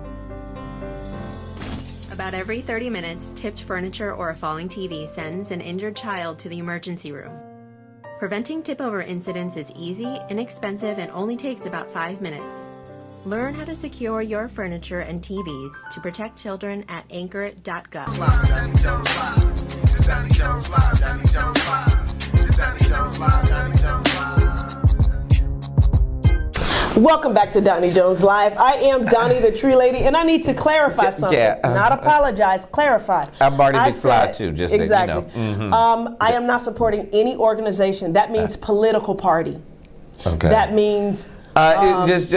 About every 30 minutes, tipped furniture or a falling TV sends an injured child to the emergency room. Preventing tip-over incidents is easy, inexpensive, and only takes about 5 minutes. Learn how to secure your furniture and TVs to protect children at anchor.gov. Welcome back to Doni Jones Live. I am Doni the Tree Lady, and I need to clarify something. Not apologize, clarify. I'm Marty McFly too, just exactly. So you know. I am not supporting any organization. That means political party. Okay. That means if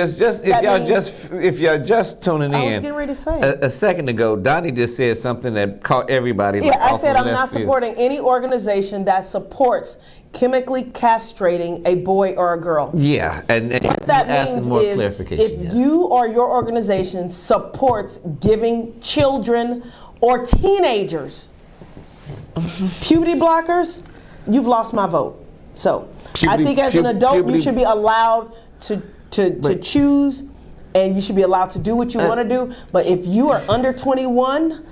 you're just tuning in. I was getting ready to say. A second ago, Doni just said something that caught everybody. Yeah, I said I'm not supporting any organization that supports chemically castrating a boy or a girl. Yeah, and what that means more is if you or your organization supports giving children or teenagers puberty blockers, you've lost my vote. So I think as an adult, you should be allowed to choose, and you should be allowed to do what you want to do. But if you are under 21,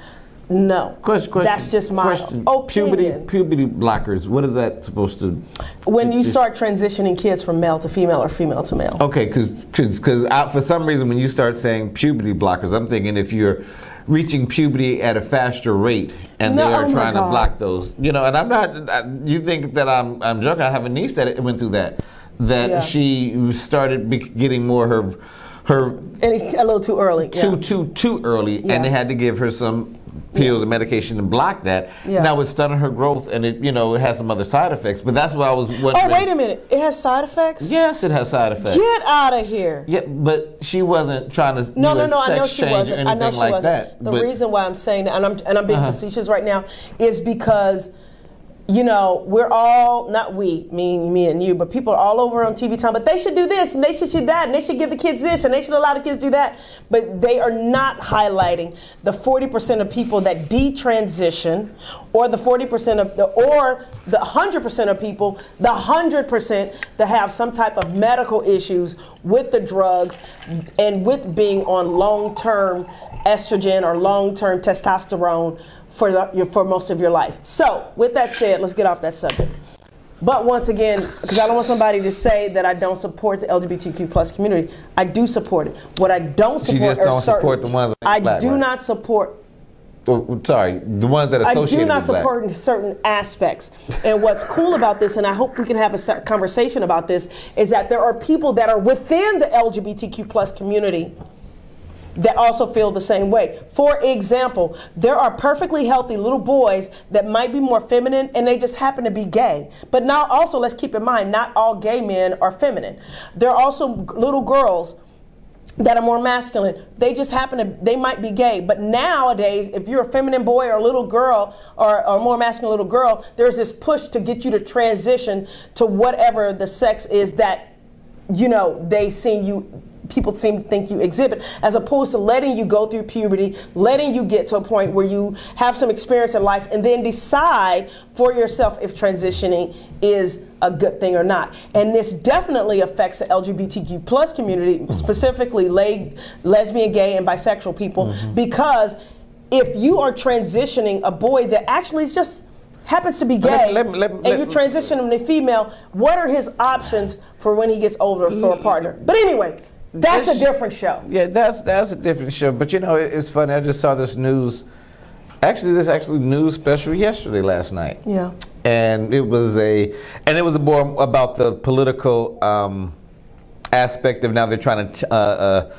no. Question. That's just my opinion. Puberty blockers, what is that supposed to? When you start transitioning kids from male to female or female to male. Okay, because for some reason when you start saying puberty blockers, I'm thinking if you're reaching puberty at a faster rate and they are trying to block those, and I'm not. You think that I'm joking? I have a niece that went through that. She started getting more her and a little too early. Too early, and they had to give her some pills and medication to block that. Now it's stunning her growth, and it has some other side effects. But that's what I was wondering. Oh, wait a minute! It has side effects? Yes, it has side effects. Get out of here! Yeah, but she wasn't trying to no. sex I know she change wasn't. or anything like that. The reason why I'm saying that, and I'm being facetious right now, is because we're all, not we, me and you, but people are all over on TV talking, but they should do this, and they should do that, and they should give the kids this, and they should allow the kids to do that. But they are not highlighting the 40% of people that detransition, or the 40% or the 100% of people, the 100% that have some type of medical issues with the drugs and with being on long-term estrogen or long-term testosterone for most of your life. So, with that said, let's get off that subject. But once again, because I don't want somebody to say that I don't support the LGBTQ plus community, I do support it. What I don't support support the ones that are black, I do not support. Sorry, the ones that are associated with black. I do not support certain aspects. And what's cool about this, and I hope we can have a conversation about this, is that there are people that are within the LGBTQ plus community that also feel the same way. For example, there are perfectly healthy little boys that might be more feminine and they just happen to be gay. But now also, let's keep in mind, not all gay men are feminine. There are also little girls that are more masculine. They just they might be gay. But nowadays, if you're a feminine boy or a little girl or a more masculine little girl, there's this push to get you to transition to whatever the sex is that, people seem to think you exhibit, as opposed to letting you go through puberty, letting you get to a point where you have some experience in life and then decide for yourself if transitioning is a good thing or not. And this definitely affects the LGBTQ plus community, specifically lesbian, gay, and bisexual people, because if you are transitioning a boy that actually is just happens to be gay, and you're transitioning to female, what are his options for when he gets older for a partner? But anyway, that's a different show. Yeah, that's a different show. But it's funny. I just saw this news. This news special yesterday, last night. Yeah. And it was more about the political aspect of now they're trying to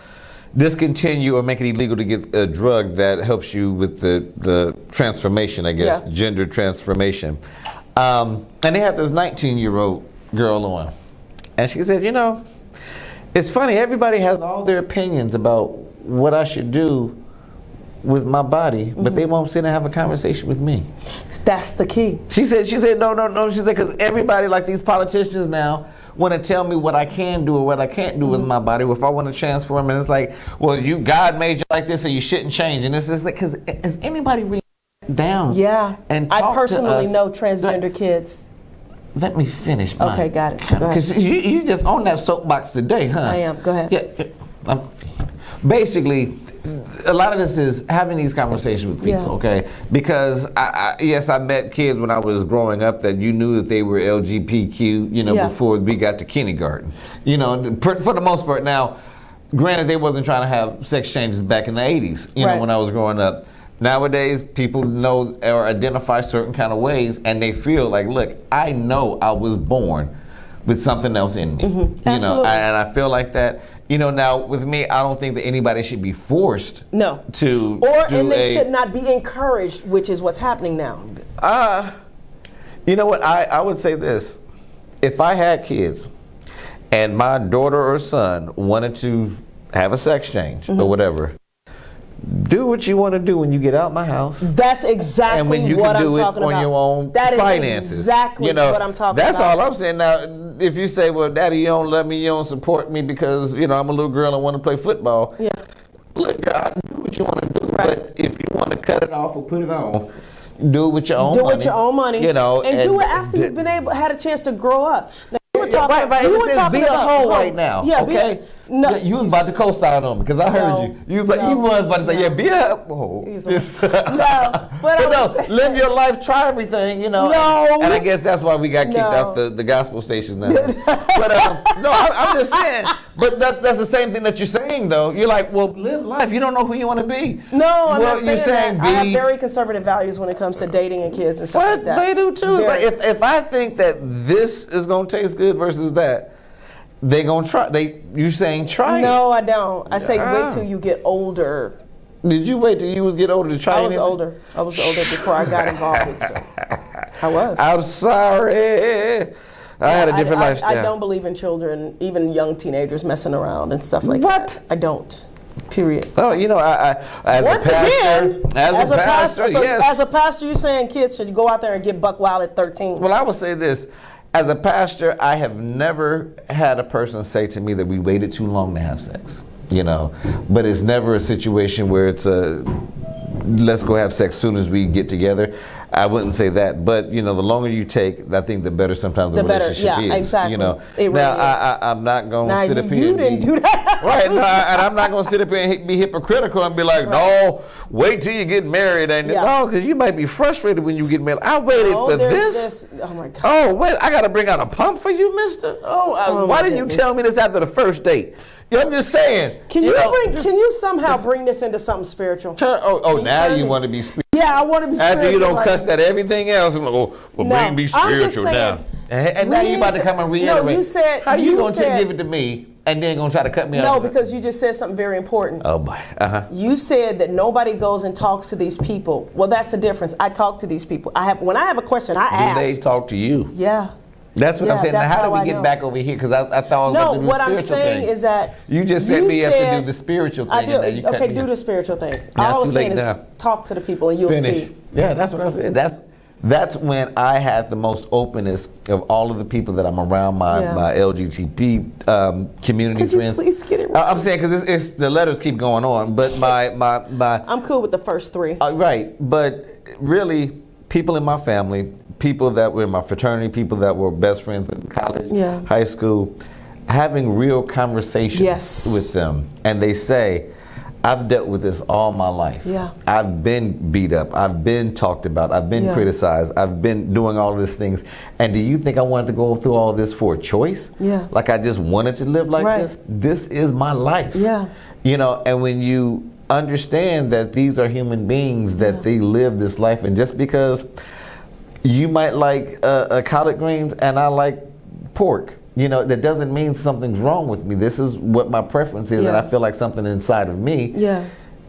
discontinue or make it illegal to get a drug that helps you with the transformation, I guess, gender transformation. And they had this 19-year-old girl on, and she said, it's funny, everybody has all their opinions about what I should do with my body, but they won't sit and have a conversation with me. That's the key. She said, no. She said, because everybody, like these politicians now, want to tell me what I can do or what I can't do with my body, or if I want to transform. And it's like, well, God made you like this, so you shouldn't change. And it's just like, because has anybody really down? Yeah. And I personally know transgender kids. Let me finish. Okay, got it. Because you just on that soapbox today, huh? I am. Go ahead. Yeah. Basically, a lot of this is having these conversations with people, okay? Because I met kids when I was growing up that you knew that they were LGBTQ, before we got to kindergarten. For the most part. Now, granted, they wasn't trying to have sex changes back in the 80s, when I was growing up. Nowadays, people know or identify certain kind of ways, and they feel like, look, I know I was born with something else in me. Absolutely. And I feel like that. Now with me, I don't think that anybody should be forced to and they should not be encouraged, which is what's happening now. You know what? I would say this: if I had kids, and my daughter or son wanted to have a sex change or whatever, do what you want to do when you get out my house. That's exactly and when you what can I'm do it talking on about. your own that finances. Is exactly what I'm talking that's about. That's all I'm saying. Now, if you say, well, Daddy, you don't love me, you don't support me because, I'm a little girl and want to play football. Yeah. Look, God, do what you want to do. Right. But if you want to cut it off or put it on, do it with your own money. Do it with your own money. And do it after you've had a chance to grow up. Now, you were talking be about a hoe right now. Yeah, okay. No, you was about to co-sign on me because I heard you. You was like, you was about to say, be a hoe. But live your life, try everything, No. And I guess that's why we got kicked out the gospel station now. But I'm just saying. But that's the same thing that you're saying, though. You're like, well, live life. You don't know who you want to be. No, I'm not saying that. I have very conservative values when it comes to dating and kids and stuff like that. They do too. Like if I think that this is gonna taste good versus that, they gonna try. You saying try? No, I don't. I say wait till you get older. Did you wait till you get older to try? I was older before I got involved with it. I was. I'm sorry. I had a different lifestyle. I don't believe in children, even young teenagers messing around and stuff like that. I don't. Period. Oh, as a pastor, yes. As a pastor, you're saying kids should go out there and get buck wild at 13. Well, I would say this. As a pastor, I have never had a person say to me that we waited too long to have sex, But it's never a situation where it's let's go have sex soon as we get together. I wouldn't say that, but the longer you take, I think the better sometimes the relationship is. Yeah, exactly. It really I'm not going to sit up here. You didn't do that, right? No, and I'm not going to sit up here and be hypocritical and be like, no, wait till you get married, and no, because you might be frustrated when you get married. I waited for this. Oh my God. Oh wait, I got to bring out a pump for you, Mister. Why didn't you tell me this after the first date? I'm just saying. Can you somehow bring this into something spiritual? Now you want to be spiritual. Yeah, I want to be spiritual. After you don't cuss at everything else, I'm like, be spiritual now. And now you about to come and reiterate. No, you said. How you going to give it to me and then going to try to cut me off? No, because you just said something very important. Oh, boy. You said that nobody goes and talks to these people. Well, that's the difference. I talk to these people. When I have a question, I ask. Do they talk to you? Yeah. That's what I'm saying. Now, how do we get know. back over here? Because I thought I was going to do the what I'm spiritual saying thing. is that you just set me up to do the spiritual thing. I do. And then you cut Okay, me do off. the spiritual thing. Now, All I was too late saying is now. talk to the people and you'll Finish. see. Yeah, that's what I said. That's when I had the most openness of all of the people that I'm around, my LGBT community Could you friends. please get it right? I'm saying because it's the letters keep going on, but my I'm cool with the first three. Right, but really, people in my family, people that were in my fraternity, people that were best friends in college, high school, having real conversations with them, and they say, I've dealt with this all my life. Yeah. I've been beat up. I've been talked about. I've been criticized. I've been doing all these things. And do you think I wanted to go through all this for a choice? Yeah. Like I just wanted to live like this? This is my life. Yeah. You know, and when you understand that these are human beings, that they live this life, and just because you might like collard greens and I like pork, you know, that doesn't mean something's wrong with me. This is what my preference is, and I feel like something inside of me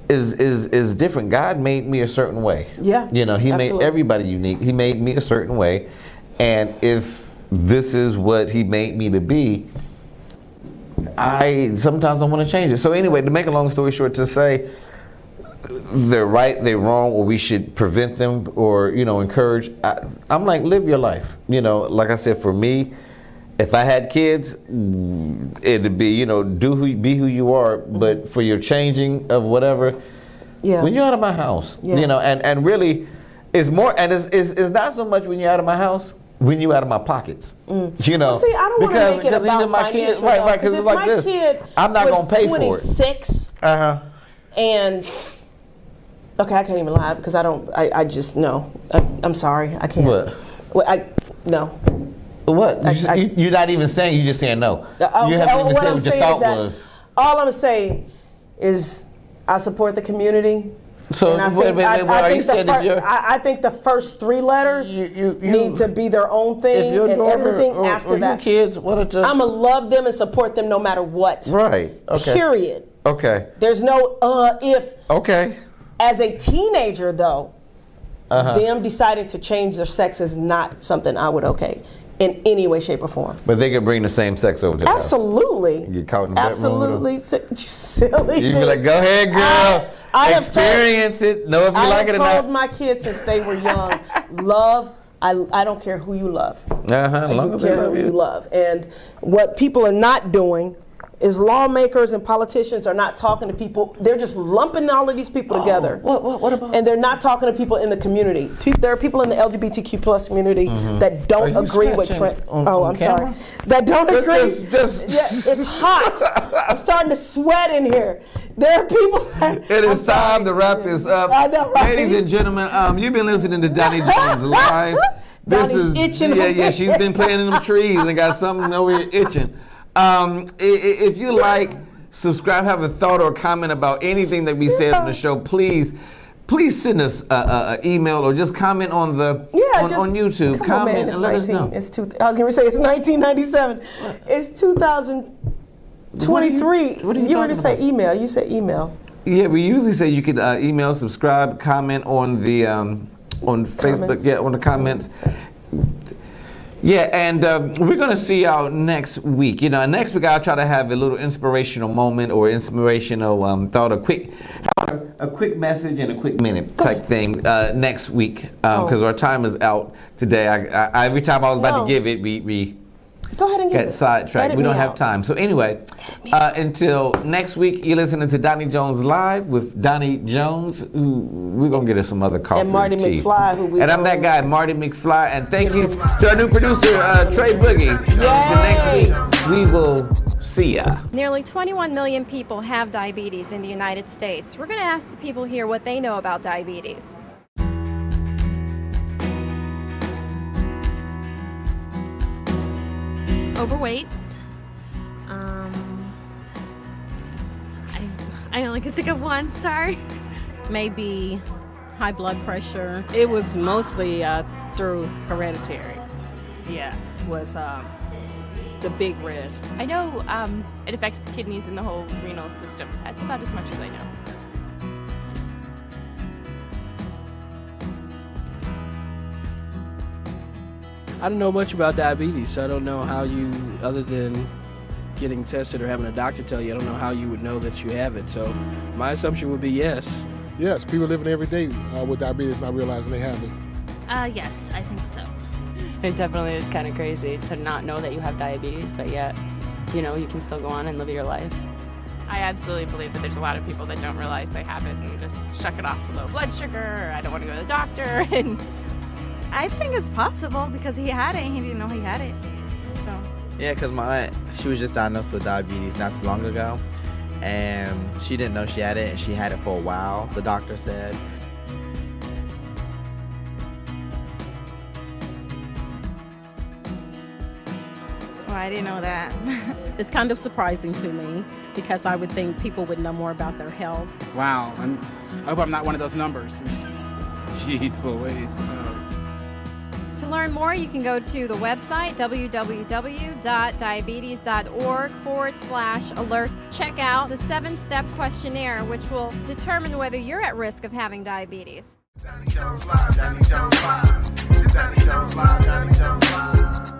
is different. God made me a certain way. Yeah. You know, He made everybody unique. He made me a certain way, and if this is what He made me to be, sometimes I want to change it. So anyway, to make a long story short, to say they're right, they're wrong, or we should prevent them, or, you know, encourage, I'm like, live your life. You know, like I said, for me, if I had kids, it'd be, you know, be who you are, but for your changing of whatever, when you're out of my house, you know, and really, it's more, and it's not so much when you're out of my house, when you're out of my pockets. You know, well, see, I don't want to make it about my financial, kids, right, because it's like this. Kid I'm not going to pay for it. 26, and okay, I can't even lie because I just no. I'm sorry, I can't. What? Well, no. What? You're not even saying. You're just saying no. You haven't even said what your thought was. All I'm saying is I support the community. So I think the first three letters need to be their own thing, and everything after that. Your kids, I'm gonna love them and support them no matter what. Right. Okay. Period. Okay. There's no if. Okay. As a teenager, though, them deciding to change their sex is not something I would in any way, shape, or form. But they can bring the same sex over to the house. Absolutely. You get caught in the Absolutely. You silly. You be like, go ahead, girl. Experience it. Know if you like it or not. I told my kids since they were young, love. I don't care who you love. I don't care who you love. And what people are not doing is lawmakers and politicians are not talking to people. They're just lumping all of these people together. What about? And they're not talking to people in the community. There are people in the LGBTQ plus community that don't agree with Trent. I'm sorry. That don't agree. It's hot. I'm starting to sweat in here. There are people that... It is time to wrap this up. I know, right? Ladies and gentlemen, you've been listening to Doni Jones Live. Donnie's itching. Yeah, she's been playing in them trees and got something over here itching. If you like, subscribe, have a thought or comment about anything that we said on the show, please send us an email or just comment on on YouTube. Comment and let us know. I was going to say it's 1997. It's 2023. What are you were to say about? email. You said email. Yeah, we usually say you could email, subscribe, comment on the on Facebook. Yeah, on the comments. Yeah, and we're going to see y'all next week. You know, next week I'll try to have a little inspirational moment or inspirational thought, a quick message and a quick minute type thing next week because our time is out today. I every time I was about to give it, we go ahead and get sidetracked. We don't have time. So anyway, until next week, you're listening to Doni Jones Live with Doni Jones. We're going to get us some other coffee and Marty McFly. And I'm that guy, Marty McFly. And thank you to our new producer, Trey Boogie. Until next week, we will see ya. Nearly 21 million people have diabetes in the United States. We're going to ask the people here what they know about diabetes. Overweight. I only can think of one, sorry. Maybe high blood pressure. It was mostly through hereditary. Yeah, was the big risk. I know it affects the kidneys and the whole renal system. That's about as much as I know. I don't know much about diabetes, so I don't know how you, other than getting tested or having a doctor tell you, I don't know how you would know that you have it. So my assumption would be yes. Yes, people living every day with diabetes not realizing they have it. Yes, I think so. It definitely is kind of crazy to not know that you have diabetes, but yet, you know, you can still go on and live your life. I absolutely believe that there's a lot of people that don't realize they have it and just shuck it off to low blood sugar, or I don't want to go to the doctor. And I think it's possible because he had it and he didn't know he had it. So. Yeah, because my aunt, she was just diagnosed with diabetes not too long ago, and she didn't know she had it, and she had it for a while, the doctor said. Well, I didn't know that. It's kind of surprising to me because I would think people would know more about their health. Wow, I hope I'm not one of those numbers. Jeez Louise. To learn more, you can go to the website, www.diabetes.org/alert. Check out the 7-step questionnaire, which will determine whether you're at risk of having diabetes. Doni Jones Live, Doni Jones Live. It's Doni Jones Live, Doni Jones Live.